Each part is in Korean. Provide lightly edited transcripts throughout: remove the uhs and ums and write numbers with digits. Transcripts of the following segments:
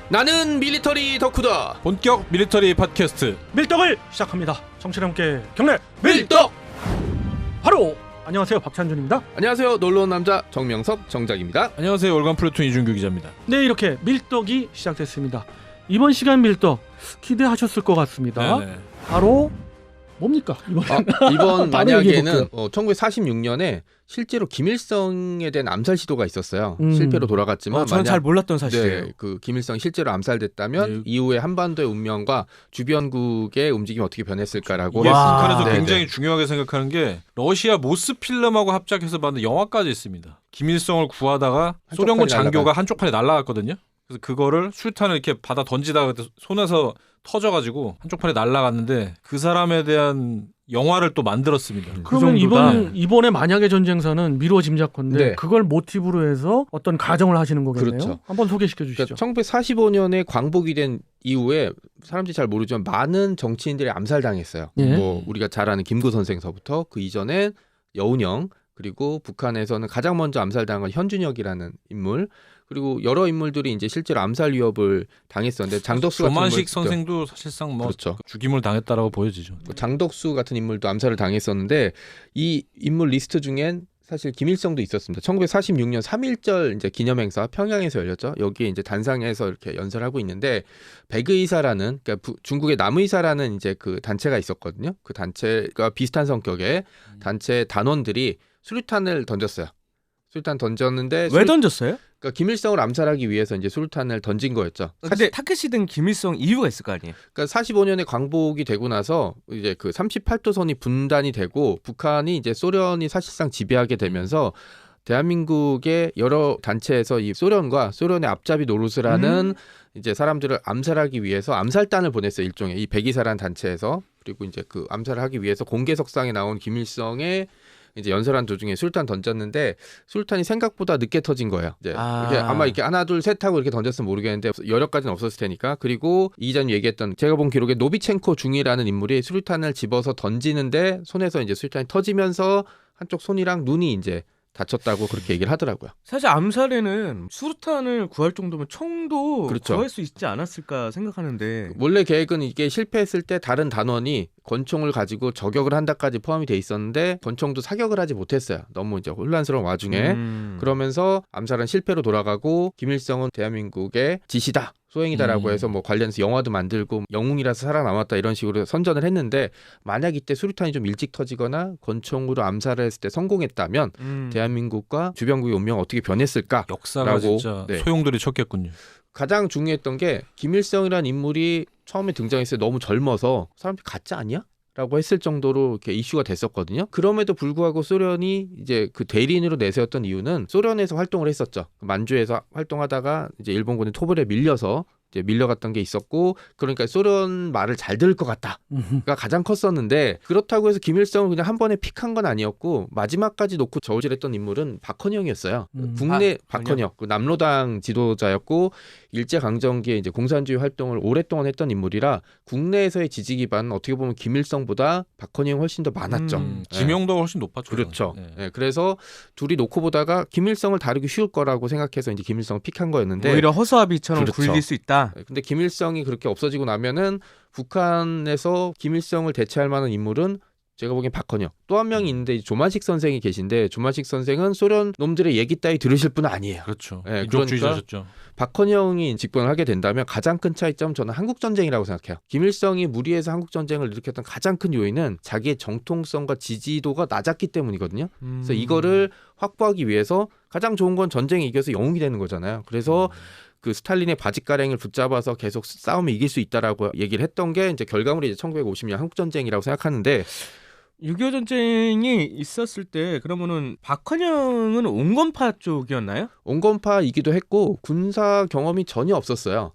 나는 밀리터리 덕후다. 본격 밀리터리 팟캐스트 밀떡을 시작합니다. 청취자 함께 경례 밀떡. 바로 안녕하세요, 박찬준입니다. 안녕하세요, 놀러온 남자 정명섭 정작입니다. 안녕하세요. 월간 플루톤 이준규 기자입니다. 네, 이렇게 밀떡이 시작됐습니다. 이번 시간 밀떡 기대하셨을 것 같습니다. 네네. 바로 뭡니까? 이번 바로 만약에는 1946년에 실제로 김일성에 대한 암살 시도가 있었어요. 실패로 돌아갔지만 저는 잘 몰랐던 사실이에요. 네, 그 김일성이 실제로 암살됐다면 네. 이후에 한반도의 운명과 주변국의 움직임이 어떻게 변했을까라고 이게 와. 북한에서 네네. 굉장히 중요하게 생각하는 게 러시아 모스필름하고 합작해서 만든 영화까지 있습니다. 김일성을 구하다가 소련군 장교가 한쪽 판에 날아갔거든요. 그래서 그거를 수류탄을 이렇게 받아 던지다가 손에서 터져가지고 한쪽 판에 날아갔는데 그 사람에 대한 영화를 또 만들었습니다. 그러면 정도다. 이번에 만약의 전쟁사는 미뤄 짐작컨대 네. 그걸 모티브로 해서 어떤 가정을 하시는 거겠네요. 그렇죠. 한번 소개시켜 주시죠. 그러니까 1945년에 광복이 된 이후에 사람들이 잘 모르지만 많은 정치인들이 암살당했어요. 예. 뭐 우리가 잘 아는 김구 선생서부터 그 이전엔 여운형, 그리고 북한에서는 가장 먼저 암살당한 건 현준혁이라는 인물, 그리고 여러 인물들이 이제 실제로 암살 위협을 당했었는데 장덕수 같은 조만식 인물, 선생도 사실상 뭐 그렇죠. 죽임을 당했다라고 보여지죠. 장덕수 같은 인물도 암살을 당했었는데 이 인물 리스트 중엔 사실 김일성도 있었습니다. 1946년 3.1절 이제 기념행사 평양에서 열렸죠. 여기에 이제 단상에서 이렇게 연설하고 있는데 백의사라는, 그러니까 중국의 남의사라는 이제 그 단체가 있었거든요. 그 단체가 비슷한 성격의 단체 단원들이 수류탄을 던졌어요. 수류탄 던졌는데 왜 던졌어요? 그러니까 김일성을 암살하기 위해서 이제 수류탄을 던진 거였죠. 근데 타켓이 된 김일성 이유가 있을 거 아니에요? 그러니까 45년에 광복이 되고 나서 이제 그 38도선이 분단이 되고 북한이 이제 소련이 사실상 지배하게 되면서 대한민국의 여러 단체에서 이 소련과 소련의 앞잡이 노릇을 하는 이제 사람들을 암살하기 위해서 암살단을 보냈어요. 일종의 이 백이사라는 단체에서. 그리고 이제 그 암살을 하기 위해서 공개석상에 나온 김일성의 이제 연설한 도중에 수류탄 던졌는데 수류탄이 생각보다 늦게 터진 거예요. 이제 이게 아마 이렇게 하나 둘 셋 하고 이렇게 던졌으면 모르겠는데 여력까지는 없었을 테니까. 그리고 이 기자님 얘기했던 제가 본 기록에 노비첸코 중위라는 인물이 수류탄을 집어서 던지는데 손에서 이제 수류탄이 터지면서 한쪽 손이랑 눈이 이제 다쳤다고 그렇게 얘기를 하더라고요. 사실 암살에는 수류탄을 구할 정도면 총도 그렇죠. 구할 수 있지 않았을까 생각하는데 원래 계획은 이게 실패했을 때 다른 단원이 권총을 가지고 저격을 한다까지 포함이 돼 있었는데 권총도 사격을 하지 못했어요. 너무 이제 혼란스러운 와중에. 그러면서 암살은 실패로 돌아가고 김일성은 대한민국의 지시다, 소행이다라고 해서 뭐 관련해서 영화도 만들고 영웅이라서 살아남았다 이런 식으로 선전을 했는데, 만약 이때 수류탄이 좀 일찍 터지거나 권총으로 암살을 했을 때 성공했다면 대한민국과 주변국의 운명 어떻게 변했을까? 역사가 라고, 진짜 네. 소용돌이 쳤겠군요. 가장 중요했던 게 김일성이라는 인물이 처음에 등장했을 때 너무 젊어서 사람들이 가짜 아니야? 라고 했을 정도로 이렇게 이슈가 됐었거든요. 그럼에도 불구하고 소련이 이제 그 대리인으로 내세웠던 이유는 소련에서 활동을 했었죠. 만주에서 활동하다가 이제 일본군의 토벌에 밀려서 이제 밀려갔던 게 있었고, 그러니까 소련 말을 잘 들을 것 같다가 가장 컸었는데, 그렇다고 해서 김일성을 그냥 한 번에 픽한 건 아니었고 마지막까지 놓고 저울질했던 인물은 박헌영이었어요. 국내 박헌영, 그 남로당 지도자였고 일제강점기에 이제 공산주의 활동을 오랫동안 했던 인물이라 국내에서의 지지 기반은 어떻게 보면 김일성보다 박헌영이 훨씬 더 많았죠. 네. 지명도가 훨씬 높았죠. 그렇죠. 네. 네, 그래서 둘이 놓고 보다가 김일성을 다루기 쉬울 거라고 생각해서 이제 김일성을 픽한 거였는데, 오히려 허수아비처럼 그렇죠. 굴릴 수 있다. 근데 김일성이 그렇게 없어지고 나면은 북한에서 김일성을 대체할 만한 인물은 제가 보기엔 박헌영, 또 한 명이 있는데 조만식 선생이 계신데, 조만식 선생은 소련 놈들의 얘기 따위 들으실 분은 아니에요. 그렇죠. 네, 민족주의자셨죠. 박헌영이 집권을 하게 된다면 가장 큰 차이점은 저는 한국전쟁이라고 생각해요. 김일성이 무리해서 한국전쟁을 일으켰던 가장 큰 요인은 자기의 정통성과 지지도가 낮았기 때문이거든요. 그래서 이거를 확보하기 위해서 가장 좋은 건 전쟁에 이겨서 영웅이 되는 거잖아요. 그래서 그 스탈린의 바짓가랭을 붙잡아서 계속 싸움에 이길 수 있다라고 얘기를 했던 게 이제 결과물이 이제 1950년 한국전쟁이라고 생각하는데, 6.25 전쟁이 있었을 때 그러면은 박헌영은 온건파 쪽이었나요? 온건파이기도 했고 군사 경험이 전혀 없었어요.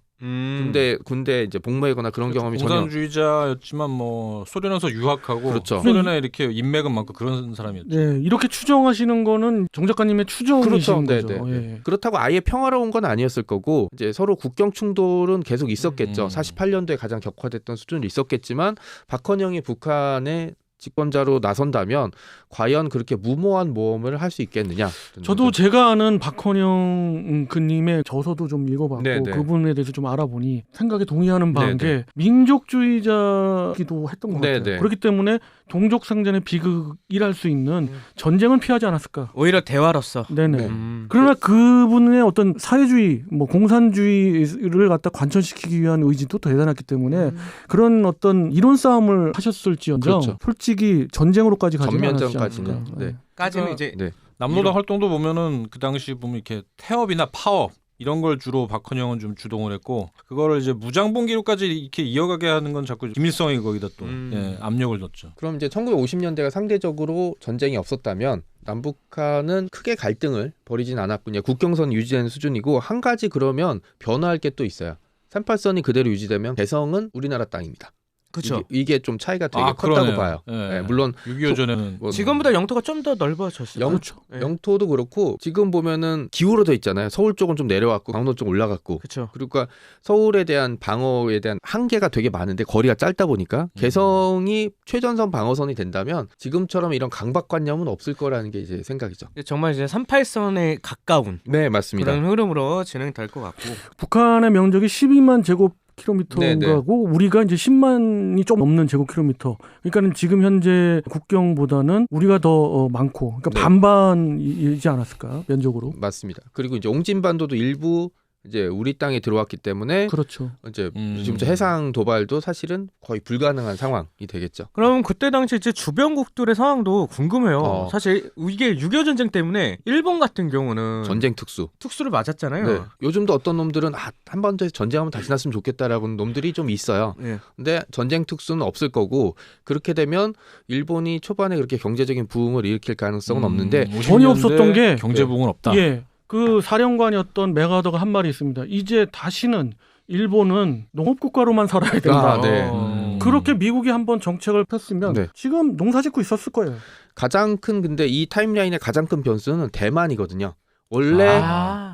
군대 이제 복무하거나 그런 경험이 전혀. 공산주의자였지만 뭐 소련에서 유학하고 그렇죠. 소련에 이렇게 인맥은 많고 그런 사람이었죠. 네, 이렇게 추정하시는 거는 정 작가님의 추정이신 그렇죠. 거죠. 네. 예. 그렇다고 아예 평화로운 건 아니었을 거고, 이제 서로 국경 충돌은 계속 있었겠죠. 48년도에 가장 격화됐던 수준이 있었겠지만 박헌영이 북한에 집권자로 나선다면 과연 그렇게 무모한 모험을 할 수 있겠느냐. 저도 제가 아는 박헌영 그님의 저서도 좀 읽어봤고 네네. 그분에 대해서 좀 알아보니 생각에 동의하는 바인 네네. 게 민족주의자기도 했던 것 같아요. 네네. 그렇기 때문에 동족상전의 비극이랄 수 있는 전쟁은 피하지 않았을까. 오히려 대화로서. 네네. 네. 그러나 그분의 어떤 사회주의, 뭐 공산주의를 갖다 관철시키기 위한 의지도 더 대단했기 때문에 그런 어떤 이론 싸움을 하셨을지언정 그렇죠. 솔직히 전쟁으로까지 가지 않았지 전면전까지는. 않을까. 네. 까지는 그러니까 이제 네. 남노당 활동도 보면은 그 당시 보면 이렇게 태업이나 파업 이런 걸 주로 박헌영은 좀 주동을 했고 그거를 이제 무장봉기로까지 이렇게 이어가게 하는 건 자꾸 김일성이 거기다 또 예, 압력을 넣었죠. 그럼 이제 1950년대가 상대적으로 전쟁이 없었다면 남북한은 크게 갈등을 벌이진 않았군요. 국경선 유지되는 수준이고 한 가지 그러면 변화할 게 또 있어요. 38선이 그대로 유지되면 개성은 우리나라 땅입니다. 그렇죠. 이게 좀 차이가 되게 컸다고 그러네요. 봐요. 예. 네, 물론 6.25 전에는 뭐 지금보다 영토가 좀 더 넓어졌어요. 그렇죠. 네. 영토도 그렇고 지금 보면은 기울어져 있잖아요. 서울 쪽은 좀 내려왔고 강원도 쪽 올라갔고. 그렇죠. 그러니까 서울에 대한 방어에 대한 한계가 되게 많은데 거리가 짧다 보니까 개성이 최전선 방어선이 된다면 지금처럼 이런 강박관념은 없을 거라는 게 이제 생각이죠. 정말 이제 38선에 가까운 네, 맞습니다. 그런 흐름으로 진행될 것 같고. 북한의 면적이 12만 네네. 제곱킬로미터인가고 우리가 이제 10만이 좀 넘는 제곱킬로미터. 그러니까는 지금 현재 국경보다는 우리가 더 많고, 그러니까 네. 반반이지 않았을까 면적으로. 맞습니다. 그리고 이제 옹진반도도 일부 이제 우리 땅에 들어왔기 때문에 그렇죠. 이제 지금부터 해상 도발도 사실은 거의 불가능한 상황이 되겠죠. 그럼 그때 당시 이제 주변국들의 상황도 궁금해요. 사실 이게 6.25 전쟁 때문에 일본 같은 경우는 전쟁 특수. 특수를 맞았잖아요. 네. 요즘도 어떤 놈들은 한 번 더 전쟁하면 다시 났으면 좋겠다라고 하는 놈들이 좀 있어요. 네. 근데 전쟁 특수는 없을 거고 그렇게 되면 일본이 초반에 그렇게 경제적인 부흥을 일으킬 가능성은 없는데 전혀 없었던 게 경제 부흥은 없다. 예, 그 사령관이었던 메가더가 한 말이 있습니다. 이제 다시는 일본은 농업국가로만 살아야 된다. 아, 네. 그렇게 미국이 한번 정책을 폈으면 네. 지금 농사짓고 있었을 거예요. 가장 큰 근데 이 타임라인의 가장 큰 변수는 대만이거든요. 원래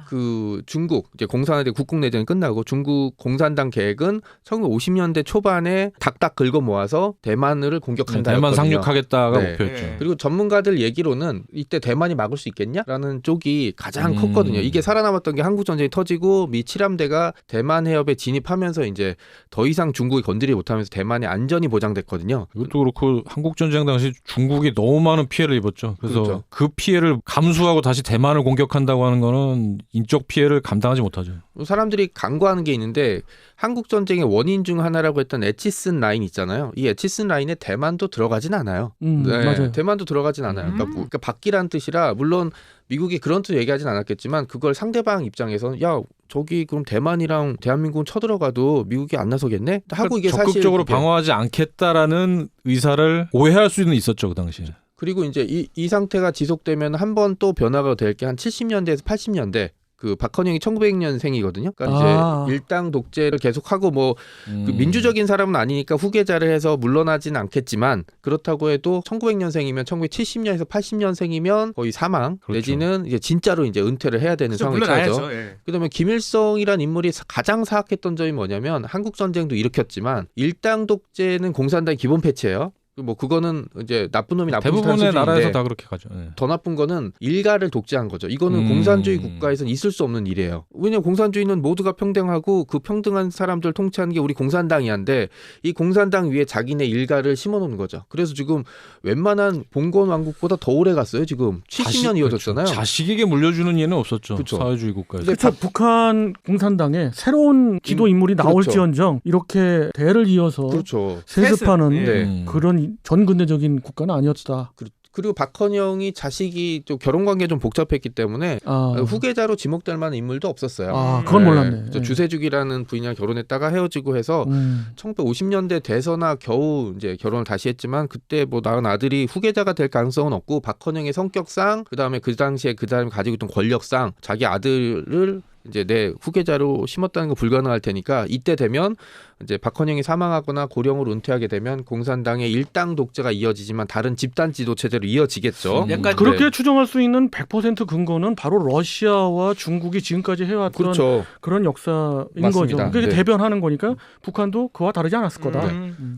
그 중국 이제 공산화돼 국共내전이 끝나고 중국 공산당 계획은 1950년대 초반에 닥닥 긁어 모아서 대만을 공격한다. 대만 상륙하겠다가 네. 목표였죠. 네. 그리고 전문가들 얘기로는 이때 대만이 막을 수 있겠냐라는 쪽이 가장 음. 컸거든요. 이게 살아남았던 게 한국 전쟁이 터지고 미 칠함대가 대만 해협에 진입하면서 이제 더 이상 중국이 건드리지 못하면서 대만의 안전이 보장됐거든요. 이것도 그렇고 한국 전쟁 당시 중국이 너무 많은 피해를 입었죠. 그래서 그렇죠. 그 피해를 감수하고 다시 대만을 공격한다고 하는 거는 인적 피해를 감당하지 못하죠. 사람들이 간과하는 게 있는데 한국 전쟁의 원인 중 하나라고 했던 에치슨 라인 있잖아요. 이 에치슨 라인에 대만도 들어가진 않아요. 네, 맞아요. 대만도 들어가진 않아요. 그러니까 바뀌라는 뜻이라 물론 미국이 그런 뜻 얘기하진 않았겠지만 그걸 상대방 입장에서는 야 저기 그럼 대만이랑 대한민국은 쳐들어가도 미국이 안 나서겠네? 하고 이게 사실 적극적으로 그게 방어하지 않겠다라는 의사를 오해할 수는 있었죠 그 당시에. 그리고 이제 이 상태가 지속되면 한 번 또 변화가 될 게 한 70년대에서 80년대 그 박헌영이 1900년생이거든요. 그러니까 이제 일당 독재를 계속하고 뭐 그 민주적인 사람은 아니니까 후계자를 해서 물러나진 않겠지만 그렇다고 해도 1900년생이면 1970년에서 80년생이면 거의 사망 그렇죠. 내지는 이제 진짜로 이제 은퇴를 해야 되는 상황이 처하죠. 예. 그다음에 김일성이란 인물이 가장 사악했던 점이 뭐냐면 한국 전쟁도 일으켰지만 일당 독재는 공산당의 기본 패치예요. 뭐 그거는 이제 나쁜 놈이 나쁜 짓 하는 대부분의 수준인데 나라에서 다 그렇게 가죠. 네. 더 나쁜 거는 일가를 독재한 거죠. 이거는 공산주의 국가에서는 있을 수 없는 일이에요. 왜냐하면 공산주의는 모두가 평등하고 그 평등한 사람들 통치하는 게 우리 공산당이한데 이 공산당 위에 자기네 일가를 심어놓는 거죠. 그래서 지금 웬만한 봉건 왕국보다 더 오래 갔어요. 지금 70년 이어졌잖아요. 그렇죠. 자식에게 물려주는 예는 없었죠. 그렇죠. 사회주의 국가에서. 그렇죠. 북한 공산당에 새로운 지도 인물이 나올지언정 이렇게 대를 이어서 그렇죠. 세습하는 네. 그런 전근대적인 국가는 아니었다. 그리고 박헌영이 자식이 좀 결혼 관계 좀 복잡했기 때문에 후계자로 지목될 만한 인물도 없었어요. 그건 몰랐네. 그래서 주세죽이라는 부인이랑 결혼했다가 헤어지고 해서 1950년대 대선아 겨우 이제 결혼을 다시 했지만 그때 뭐 낳은 아들이 후계자가 될 가능성은 없고 박헌영의 성격상 그다음에 그 당시에 그 사람이 가지고 있던 권력상 자기 아들을 이제 내 후계자로 심었다는 거 불가능할 테니까 이때 되면 이제 박헌영이 사망하거나 고령으로 은퇴하게 되면 공산당의 일당 독재가 이어지지만 다른 집단 지도 체제로 이어지겠죠. 약간 그렇게 추정할 수 있는 100% 근거는 바로 러시아와 중국이 지금까지 해왔던 그렇죠. 그런 역사인 맞습니다. 거죠. 그게 네. 대변하는 거니까 북한도 그와 다르지 않았을 거다.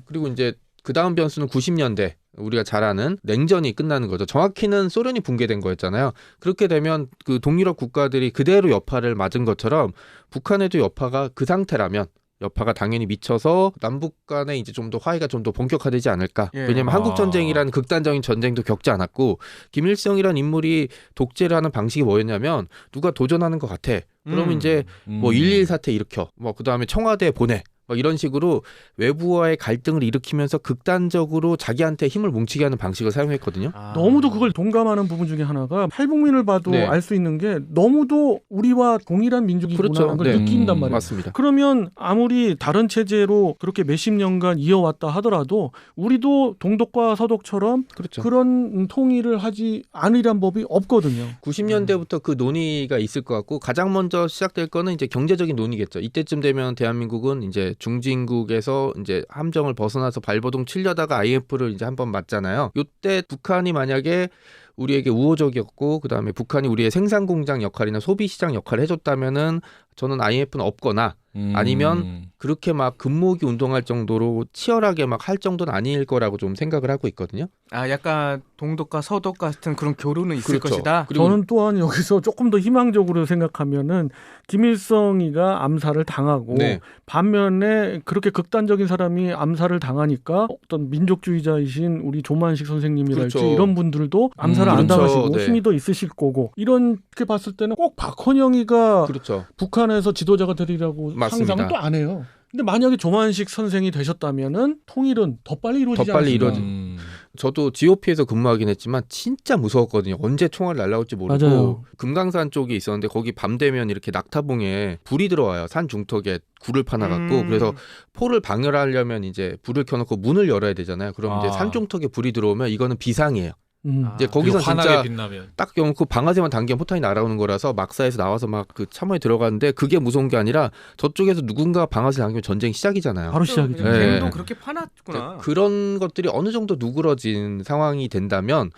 그리고 이제 그 다음 변수는 90년대 우리가 잘 아는 냉전이 끝나는 거죠. 정확히는 소련이 붕괴된 거였잖아요. 그렇게 되면 그 동유럽 국가들이 그대로 여파를 맞은 것처럼 북한에도 여파가 그 상태라면 여파가 당연히 미쳐서 남북 간에 이제 좀 더 화해가 좀 더 본격화되지 않을까. 예. 왜냐하면 한국 전쟁이라는 극단적인 전쟁도 겪지 않았고 김일성이라는 인물이 독재를 하는 방식이 뭐였냐면 누가 도전하는 것 같아. 그러면 이제 뭐 1.1 사태 일으켜. 뭐 그다음에 청와대에 보내. 뭐 이런 식으로 외부와의 갈등을 일으키면서 극단적으로 자기한테 힘을 뭉치게 하는 방식을 사용했거든요. 너무도 그걸 동감하는 부분 중에 하나가 탈북민을 봐도 네. 알 수 있는 게 너무도 우리와 동일한 민족이구나라는 그렇죠. 걸 네. 느낀단 말이에요. 맞습니다. 그러면 아무리 다른 체제로 그렇게 몇십 년간 이어왔다 하더라도 우리도 동독과 서독처럼 그렇죠. 그런 통일을 하지 않으란 법이 없거든요. 90년대부터 그 논의가 있을 것 같고 가장 먼저 시작될 거는 이제 경제적인 논의겠죠. 이때쯤 되면 대한민국은 이제 중진국에서 이제 함정을 벗어나서 발버둥 치려다가 IMF를 이제 한번 맞잖아요. 이때 북한이 만약에 우리에게 우호적이었고 그다음에 북한이 우리의 생산 공장 역할이나 소비 시장 역할을 해줬다면은 저는 IMF는 없거나 아니면 그렇게 막 금모으기 운동할 정도로 치열하게 막 할 정도는 아닐 거라고 좀 생각을 하고 있거든요. 아 약간 동독과 서독 같은 그런 교류는 있을 그렇죠. 것이다. 그리고 저는 또한 여기서 조금 더 희망적으로 생각하면은 김일성이가 암살을 당하고 네. 반면에 그렇게 극단적인 사람이 암살을 당하니까 어떤 민족주의자이신 우리 조만식 선생님이랄지 그렇죠. 이런 분들도 암살을 안 그렇죠. 당하시고 네. 힘이 더 있으실 거고 이렇게 봤을 때는 꼭 박헌영이가 그렇죠. 북한에서 지도자가 되리라고 맞습니다. 상상은 또 안 해요. 근데 만약에 조만식 선생이 되셨다면은 통일은 더 빨리 이루어지지 더 빨리 않을까? 저도 GOP에서 근무하긴 했지만 진짜 무서웠거든요. 언제 총알 날라올지 모르고 맞아요. 금강산 쪽에 있었는데 거기 밤 되면 이렇게 낙타봉에 불이 들어와요. 산 중턱에 굴을 파놔갖고 그래서 포를 방열하려면 이제 불을 켜놓고 문을 열어야 되잖아요. 그럼 이제 산 중턱에 불이 들어오면 이거는 비상이에요. 아, 이제 거기서 환하게 진짜 빛나면. 딱 그 방아쇠만 당기면 포탄이 날아오는 거라서 막사에서 나와서 막 그 참호에 들어가는데 그게 무서운 게 아니라 저쪽에서 누군가 방아쇠 당기면 전쟁이 시작이잖아요. 바로 시작이죠. 네. 갱도 그렇게 파놨구나. 그런 것들이 어느 정도 누그러진 상황이 된다면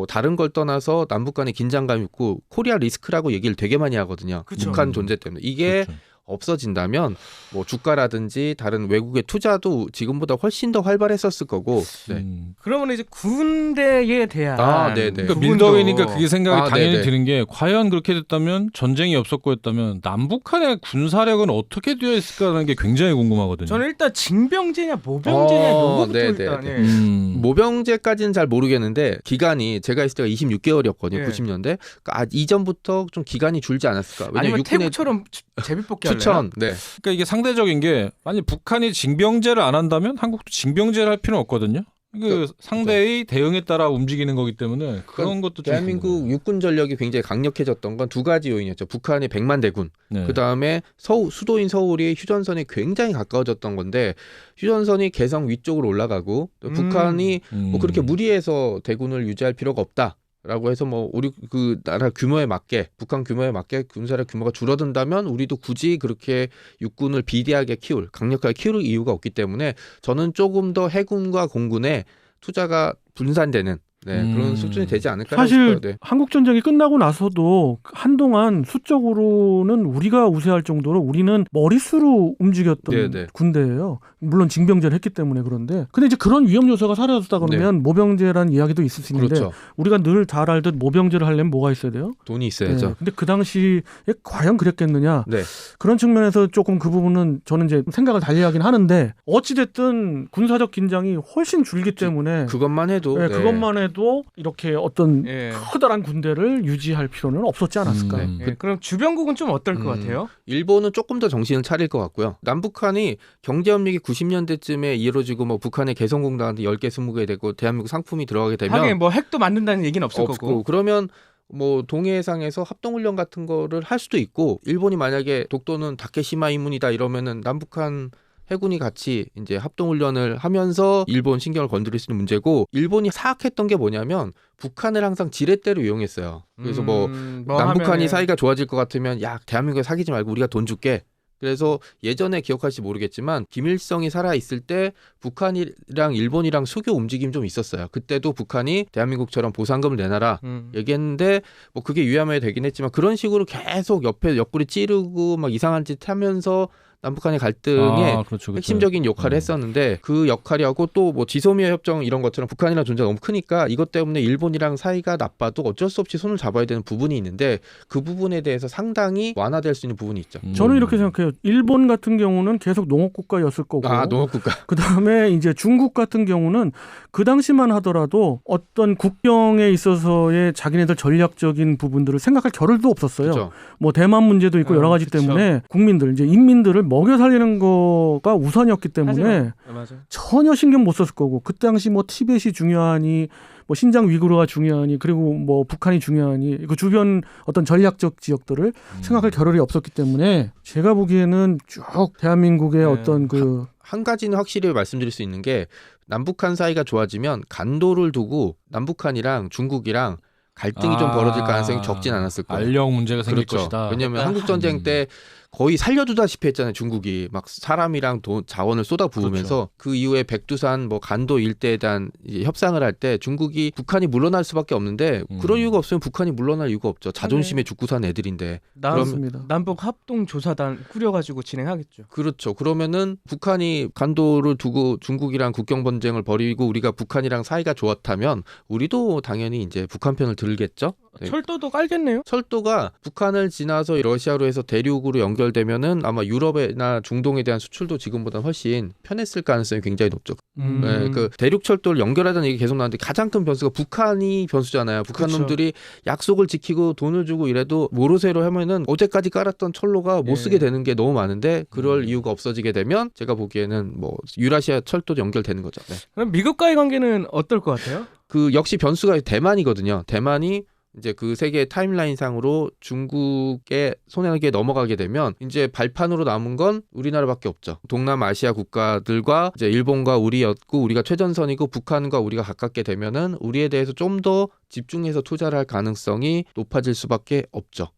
다른 걸 떠나서 남북 간의 긴장감이 있고 코리아 리스크라고 얘기를 되게 많이 하거든요. 그쵸. 북한 존재 때문에. 이게 그렇죠. 없어진다면 뭐 주가라든지 다른 외국의 투자도 지금보다 훨씬 더 활발했었을 거고. 네. 그러면 이제 군대에 대한 아, 네네. 그러니까 부분도- 밀더웨이니까 그게 생각이 아, 당연히 네네. 드는 게 과연 그렇게 됐다면 전쟁이 없었고였다면 남북한의 군사력은 어떻게 되어 있을까라는 게 굉장히 궁금하거든요. 저는 일단 징병제냐 모병제냐 요거부터 네네. 일단 예. 모병제까지는 잘 모르겠는데 기간이 제가 있을 때가 26개월이었거든요. 예. 90년대. 그러니까 이전부터 좀 기간이 줄지 않았을까. 왜냐면 아니면 육군의 태국처럼 제비뽑기 할래요? 추천. 네. 그러니까 이게 상대적인 게 만약 북한이 징병제를 안 한다면 한국도 징병제를 할 필요는 없거든요. 그 상대의 대응에 따라 움직이는 거기 때문에 그런 것도 좀 대한민국 육군 전력이 굉장히 강력해졌던 건 두 가지 요인이었죠. 북한의 100만 대군. 네. 그다음에 수도인 서울이 휴전선이 굉장히 가까워졌던 건데 휴전선이 개성 위쪽으로 올라가고 또 북한이 뭐 그렇게 무리해서 대군을 유지할 필요가 없다. 라고 해서 뭐 우리 그 나라 규모에 맞게 북한 규모에 맞게 군사력 규모가 줄어든다면 우리도 굳이 그렇게 육군을 비대하게 강력하게 키울 이유가 없기 때문에 저는 조금 더 해군과 공군에 투자가 분산되는 그런 수준이 되지 않을까 사실 싶어요. 네. 한국 전쟁이 끝나고 나서도 한동안 수적으로는 우리가 우세할 정도로 우리는 머릿수로 움직였던 네네. 군대예요. 물론 징병제를 했기 때문에 그런데 근데 이제 그런 위험 요소가 사라졌다 그러면 모병제라는 이야기도 있을 수 있는데 그렇죠. 우리가 늘 잘 알듯 모병제를 하려면 뭐가 있어야 돼요? 돈이 있어야죠. 네. 근데 그 당시에 과연 그랬겠느냐? 네. 그런 측면에서 조금 그 부분은 저는 이제 생각을 달리하긴 하는데 어찌 됐든 군사적 긴장이 훨씬 줄기 때문에 그것만 해도 네, 그것만 해도 이렇게 어떤 예. 커다란 군대를 유지할 필요는 없었지 않았을까. 예, 그럼 주변국은 좀 어떨 것 같아요? 일본은 조금 더 정신을 차릴 것 같고요. 남북한이 경제협력이 90년대쯤에 이루어지고 뭐 북한의 개성공단한테 10개, 20개 되고 대한민국 상품이 들어가게 되면 하긴 뭐 핵도 만든다는 얘기는 없을 없고 거고. 그러면 뭐 동해상에서 합동훈련 같은 거를 할 수도 있고 일본이 만약에 독도는 다케시마 인문이다 이러면은 남북한 해군이 같이 이제 합동훈련을 하면서 일본 신경을 건드릴 수 있는 문제고 일본이 사악했던 게 뭐냐면 북한을 항상 지렛대로 이용했어요. 그래서 뭐 남북한이 사이가 좋아질 것 같으면 야 대한민국에 사귀지 말고 우리가 돈 줄게. 그래서 예전에 기억할지 모르겠지만 김일성이 살아있을 때 북한이랑 일본이랑 수교 움직임 좀 있었어요. 그때도 북한이 대한민국처럼 보상금을 내놔라 얘기했는데 뭐 그게 유야무야 되긴 했지만 그런 식으로 계속 옆에 옆구리 찌르고 막 이상한 짓 하면서 남북한의 갈등에 그렇죠. 핵심적인 역할을 했었는데 그 역할이하고 또 뭐 지소미아 협정 이런 것처럼 북한이랑 존재가 너무 크니까 이것 때문에 일본이랑 사이가 나빠도 어쩔 수 없이 손을 잡아야 되는 부분이 있는데 그 부분에 대해서 상당히 완화될 수 있는 부분이 있죠. 저는 이렇게 생각해요. 일본 같은 경우는 계속 농업국가였을 거고 농업국가. 그다음에 이제 중국 같은 경우는 그 당시만 하더라도 어떤 국경에 있어서의 자기네들 전략적인 부분들을 생각할 겨를도 없었어요. 그렇죠. 뭐 대만 문제도 있고 여러 가지 그쵸. 때문에 국민들 이제 인민들을 먹여 살리는 거가 우선이었기 때문에 맞아요. 전혀 신경 못 썼을 거고 그 당시 뭐 티벳이 중요하니 뭐 신장 위구르가 중요하니 그리고 뭐 북한이 중요하니 그 주변 어떤 전략적 지역들을 생각할 겨를이 없었기 때문에 제가 보기에는 쭉 대한민국의 어떤 그 한 가지는 확실히 말씀드릴 수 있는 게 남북한 사이가 좋아지면 간도를 두고 남북한이랑 중국이랑 갈등이 좀 벌어질 가능성이 적진 않았을 거예요. 알력 문제가 생길 그렇죠. 것이다. 왜냐하면 한국 전쟁 때 거의 살려두다시피 했잖아요. 중국이 막 사람이랑 자원을 쏟아부으면서 그 이후에 백두산 뭐 간도 일대에 대한 이제 협상을 할 때 중국이 북한이 물러날 수밖에 없는데 그런 이유가 없으면 북한이 물러날 이유가 없죠. 자존심에 죽고 산 애들인데. 그렇습니다. 남북 합동 조사단 꾸려가지고 진행하겠죠. 그렇죠. 그러면은 북한이 간도를 두고 중국이랑 국경 분쟁을 벌이고 우리가 북한이랑 사이가 좋았다면 우리도 당연히 이제 북한 편을 들겠죠. 네. 철도도 깔겠네요. 철도가 북한을 지나서 러시아로 해서 대륙으로 연결되면은 아마 유럽이나 중동에 대한 수출도 지금보다 훨씬 편했을 가능성이 굉장히 높죠. 네, 그 대륙 철도를 연결하자는 얘기 계속 나왔는데 가장 큰 변수가 북한이 변수잖아요. 북한 그쵸. 놈들이 약속을 지키고 돈을 주고 이래도 모로세로 하면은 어제까지 깔았던 철로가 못 쓰게 되는 게 너무 많은데 그럴 이유가 없어지게 되면 제가 보기에는 뭐 유라시아 철도도 연결되는 거죠. 네. 그럼 미국과의 관계는 어떨 것 같아요? 그 역시 변수가 대만이거든요. 대만이 이제 그 세계 타임라인상으로 중국의 손에게 넘어가게 되면 이제 발판으로 남은 건 우리나라밖에 없죠. 동남아시아 국가들과 이제 일본과 우리였고 우리가 최전선이고 북한과 우리가 가깝게 되면은 우리에 대해서 좀 더 집중해서 투자를 할 가능성이 높아질 수밖에 없죠.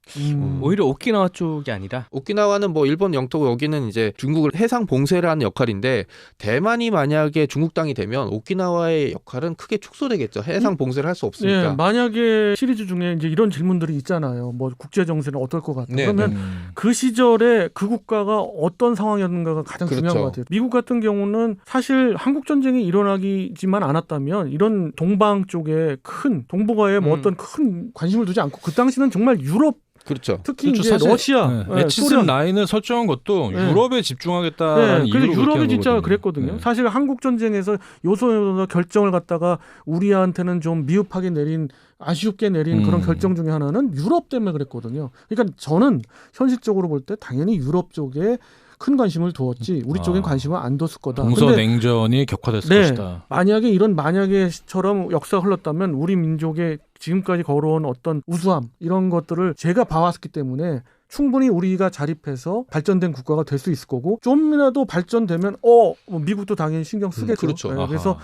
오히려 오키나와 쪽이 아니라 오키나와는 뭐 일본 영토고 여기는 이제 중국을 해상 봉쇄를 하는 역할인데 대만이 만약에 중국 땅이 되면 오키나와의 역할은 크게 축소되겠죠. 해상 봉쇄를 할 수 없으니까. 예, 만약에 시리즈 중에 이제 이런 질문들이 있잖아요. 뭐 국제 정세는 어떨 것 같다. 네, 그러면 그 시절에 그 국가가 어떤 상황이었는가가 가장 중요한 그렇죠. 것 같아요. 미국 같은 경우는 사실 한국 전쟁이 일어나기지만 않았다면 이런 동방 쪽에 큰 동북아에 뭐 어떤 큰 관심을 두지 않고 그 당시는 정말 유럽 그렇죠. 특히 그렇죠. 이제 사실, 러시아, 매치슨 소련 라인을 설정한 것도 네. 유럽에 집중하겠다는 이유로 그래서 그렇게 유럽이 한 진짜 거거든요. 그랬거든요. 네. 사실 한국 전쟁에서 요소 결정을 갖다가 우리한테는 좀 미흡하게 내린 아쉽게 내린 그런 결정 중에 하나는 유럽 때문에 그랬거든요. 그러니까 저는 현실적으로 볼 때 당연히 유럽 쪽에 큰 관심을 두었지 우리 쪽엔 관심을 안 뒀을 거다. 근데 동서냉전이 격화됐을 네, 것이다. 만약에 이런 만약에처럼 역사가 흘렀다면 우리 민족의 지금까지 걸어온 어떤 우수함 이런 것들을 제가 봐왔기 때문에 충분히 우리가 자립해서 발전된 국가가 될 수 있을 거고 좀이라도 발전되면 뭐 미국도 당연히 신경 쓰겠죠. 그렇죠. 네, 그래서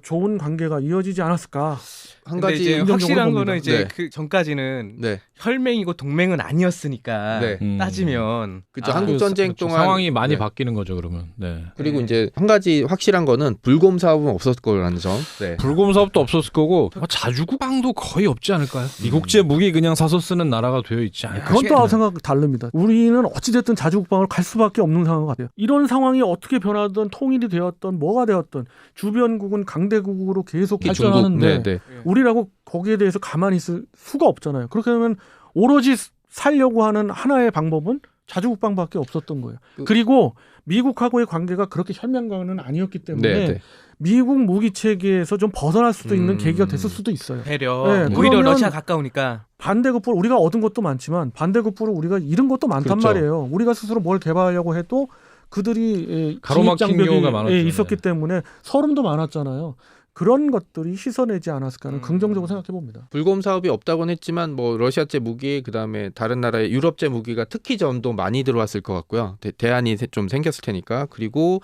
좋은 관계가 이어지지 않았을까. 한 근데 가지 이제 확실한 봅니다. 거는 이제 네. 그 전까지는 네. 혈맹이고 동맹은 아니었으니까 네. 따지면 그렇죠. 한국 전쟁 그렇죠. 동안 상황이 많이 네. 바뀌는 거죠. 그러면. 네. 그리고 이제 한 가지 확실한 거는 불곰 사업은 없었을 거라는 점. 네. 불곰 사업도 없었을 거고 자주국방도 거의 없지 않을까요? 미국제 무기 그냥 사서 쓰는 나라가 되어 있지 않을까? 그건 또 생각 다릅니다. 우리는 어찌됐든 자주국방을 갈 수밖에 없는 상황 같아요. 이런 상황이 어떻게 변하든 통일이 되었든 뭐가 되었든 주변국은 강대국으로 계속 발전하는데 네. 우리라고 거기에 대해서 가만히 있을 수가 없잖아요. 그렇게 하면 오로지 살려고 하는 하나의 방법은 자주국방밖에 없었던 거예요. 그리고 미국하고의 관계가 그렇게 혈맹과는 아니었기 때문에 네. 미국 무기 체계에서 좀 벗어날 수도 있는 계기가 됐을 수도 있어요. 배려. 네, 오히려 그러면 러시아 가까우니까. 반대급부로 우리가 얻은 것도 많지만 반대급부로 우리가 잃은 것도 많단 그렇죠. 말이에요. 우리가 스스로 뭘 개발하려고 해도 그들이 가로막힌 진입장벽이 경우가 많았죠. 있었기 네. 때문에 서름도 많았잖아요. 그런 것들이 씻어내지 않았을까 하는 긍정적으로 생각해 봅니다. 불곰 사업이 없다고는 했지만 뭐 러시아제 무기 그다음에 다른 나라의 유럽제 무기가 특히 점도 많이 들어왔을 것 같고요. 대안이 좀 생겼을 테니까. 그리고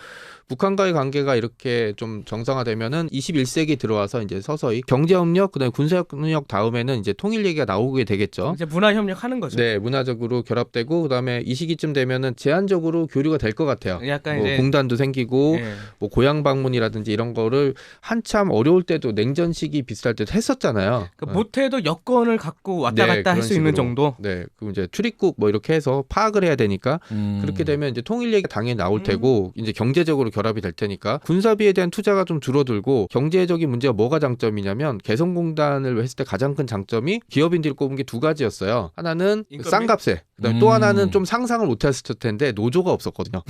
북한과의 관계가 이렇게 좀 정상화되면은 21세기 들어와서 이제 서서히 경제협력 그다음에 군사협력 다음에는 이제 통일 얘기가 나오게 되겠죠. 이제 문화 협력하는 거죠. 네, 문화적으로 결합되고 그다음에 이 시기쯤 되면은 제한적으로 교류가 될 것 같아요. 약간 뭐 이제 공단도 생기고 예. 뭐 고향 방문이라든지 이런 거를 한참 한참 어려울 때도 냉전 시기 비슷할 때도 했었잖아요. 그러니까 못해도 여건을 갖고 왔다 네, 갔다 할 그런 수 있는 식으로. 정도. 네, 그럼 이제 출입국 뭐 이렇게 해서 파악을 해야 되니까 그렇게 되면 이제 통일 얘기가 당연히 나올 테고 이제 경제적으로 결합이 될 테니까 군사비에 대한 투자가 좀 줄어들고 경제적인 문제가 뭐가 장점이냐면 개성공단을 했을 때 가장 큰 장점이 기업인들이 꼽은 게 두 가지였어요. 하나는 인건비? 싼 값에, 그다음에 또 하나는 좀 상상을 못했을 텐데 노조가 없었거든요.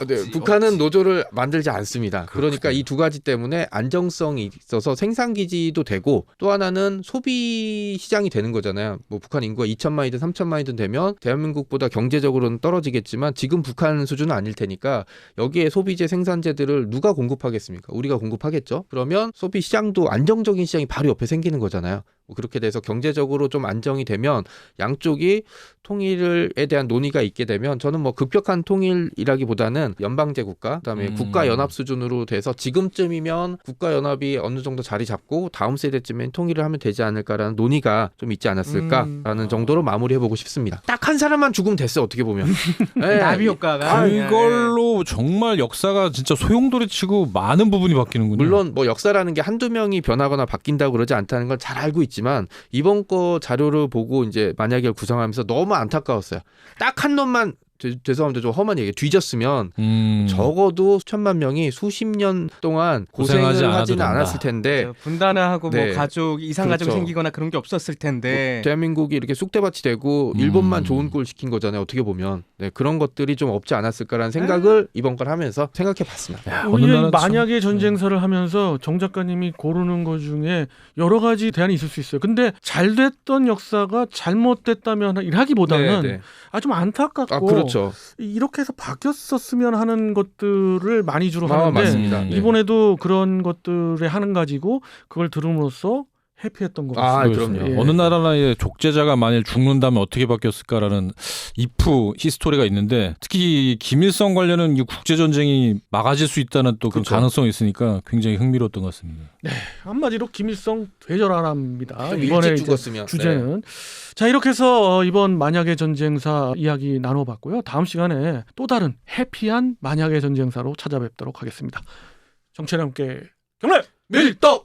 네, 북한은 노조를 만들지 않습니다. 그러니까 이 두 가지 때문에 안정성이 있어서 생산 기지도 되고 또 하나는 소비 시장이 되는 거잖아요. 뭐 북한 인구가 2천만이든 3천만이든 되면 대한민국보다 경제적으로는 떨어지겠지만 지금 북한 수준은 아닐 테니까 여기에 소비재 생산재들을 누가 공급하겠습니까? 우리가 공급하겠죠. 그러면 소비 시장도 안정적인 시장이 바로 옆에 생기는 거잖아요. 그렇게 돼서 경제적으로 좀 안정이 되면 양쪽이 통일에 대한 논의가 있게 되면 저는 뭐 급격한 통일이라기보다는 연방제 국가 그다음에 국가연합 수준으로 돼서 지금쯤이면 국가연합이 어느 정도 자리 잡고 다음 세대쯤엔 통일을 하면 되지 않을까라는 논의가 좀 있지 않았을까라는 정도로 마무리해보고 싶습니다. 딱 한 사람만 죽으면 됐어 어떻게 보면. 네. 나비 효과가. 그걸로 정말 역사가 진짜 소용돌이치고 많은 부분이 바뀌는군요. 물론 뭐 역사라는 게 한두 명이 변하거나 바뀐다고 그러지 않다는 걸 잘 알고 있지만 이번 거 자료를 보고 이제 만약에 구성하면서 너무 안타까웠어요. 딱 한 놈만 죄송합니다. 좀 험한 얘기 뒤졌으면 적어도 수천만 명이 수십 년 동안 고생을 하지는 않았을 텐데 분단하고 네. 뭐 가족 이상 가족이 그렇죠. 생기거나 그런 게 없었을 텐데 대한민국이 이렇게 쑥대밭이 되고 일본만 좋은 꼴 시킨 거잖아요. 어떻게 보면 네, 그런 것들이 좀 없지 않았을까라는 생각을 이번 걸 하면서 생각해봤습니다. 우리는 만약에 전쟁사를 하면서 정 작가님이 고르는 것 중에 여러 가지 대안이 있을 수 있어요. 근데 잘 됐던 역사가 잘못됐다면 이라기보다는 네, 네. 좀 안타깝고 그렇죠. 이렇게 해서 바뀌었었으면 하는 것들을 많이 주로 하는데 맞습니다. 네. 이번에도 그런 것들의 하는 가지고 그걸 들음으로써 해피했던 것 같습니다. 그럼요. 예. 어느 나라의 족제자가 만일 죽는다면 어떻게 바뀌었을까라는 이프 히스토리가 있는데 특히 김일성 관련은 이 국제 전쟁이 막아질 수 있다는 또 그런 그렇죠. 가능성이 있으니까 굉장히 흥미로웠던 것 같습니다. 한마디로 김일성 되절하랍니다. 좀 이번에 일찍 이제 죽었으면 주제는 자 이렇게 해서 이번 만약의 전쟁사 이야기 나눠봤고요. 다음 시간에 또 다른 해피한 만약의 전쟁사로 찾아뵙도록 하겠습니다. 정치와 함께 경례 밀떡